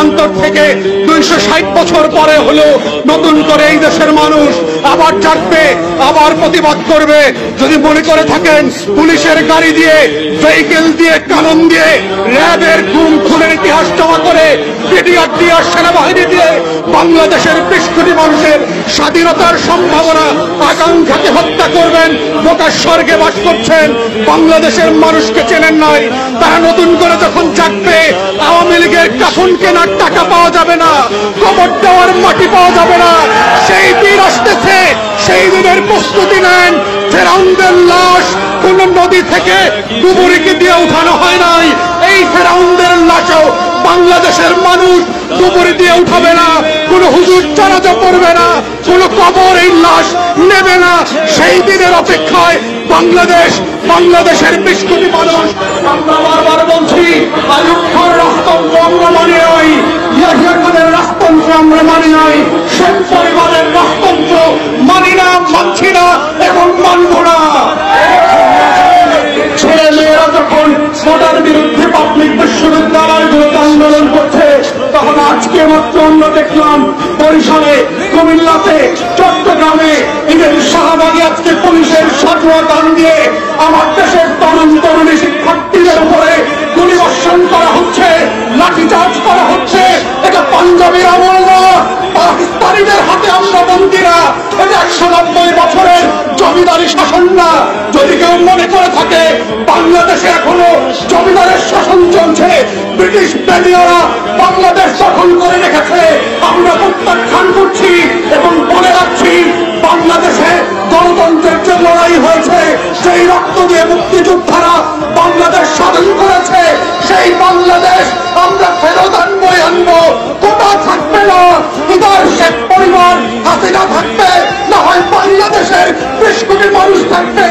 মতান্তর থেকে 260 বছর পরে হলো নতুন করে এই দেশের মানুষ আবার জাগবে, আবার প্রতিবাদ করবে। যদি মনে করে থাকেন পুলিশের গাড়ি দিয়ে, ভেহিকেল দিয়ে, কানুন দিয়ে, র্যাবের গুম খুনের ইতিহাস জমা করে, বিডিআর দিয়ে, সেনাবাহিনী দিয়ে বাংলাদেশের 20 কোটি মানুষের স্বাধীনতার সম্ভাবনা আকাঙ্ক্ষাকে হত্যা করবেন, বোকার স্বর্গে বাস করছেন, বাংলাদেশের মানুষকে চেনেন নাই। তারা নতুন করে যখন জাগবে, আওয়ামী লীগের কাফন কেনার টাকা পাওয়া যাবে না, কবর দেওয়ার মাটি পাওয়া যাবে না। সেই দিন আসতেছে, সেই দিনের প্রস্তুতি নেন। ফেরাউনদের লাশ কোন নদী থেকে ডুবুরিকে দিয়ে উঠানো হয় নাই, এই ফেরাউনদের লাশও বাংলাদেশের মানুষ ডুবুরি দিয়ে উঠাবে না, কোন হুজুর জানাজা পড়বে না, কোন কবর এই লাশ নেবে না। সেই দিনের অপেক্ষায় বাংলাদেশের 20 কোটি মানুষ। আমরা বারবার বলছি, আইয়ুব খান রাজতন্ত্র আমরা মানি নাই, ইয়াহিয়া খানের রাজতন্ত্র আমরা মানি নাই, শেখ পরিবারের রাজতন্ত্র মানি না, মানছি না এবং মানব না। ছেলে মেয়েরা যখন কোটার বিরুদ্ধে পাবলিক বিশ্ববিদ্যালয়গুলোতে আন্দোলন করছে, তখন আজকে মাত্র আমরা দেখলাম বরিশালে, কুমিল্লাতে, চট্টগ্রামে ঈদের শাহবাগে আজকে পুলিশের সাজোয়া গান দিয়ে আমার দেশের তরুণ তরুণী শিক্ষার্থীদের উপরে গুলিবর্ষণ করা হচ্ছে, লাঠিচার্জ করা হচ্ছে। এটা পাঞ্জাবের আমল না, পাকিস্তানিদের হাতে আমরা বন্দীরা। এটা 190 বছরের জমিদারি শাসন না। যদি কেউ মনে করে থাকে বাংলাদেশে এখনো জমিদারের শাসন চলছে, ব্রিটিশ বেনিয়ারা বাংলাদেশ দখল করে রেখেছে, আমরা প্রত্যাখ্যান করছি এবং বলে রাখছি, বাংলাদেশে গণতন্ত্রের যে লড়াই হয়েছে, সেই রক্ত দিয়ে মুক্তিযোদ্ধারা বাংলাদেশ স্বাধীন করেছে, সেই বাংলাদেশ আমরা ফেরত আনবো। কোটা থাকবে না, ইদার শেখ পরিবার, হাসিনা থাকবে, না হয় বাংলাদেশের 20 কোটি মানুষ থাকবে।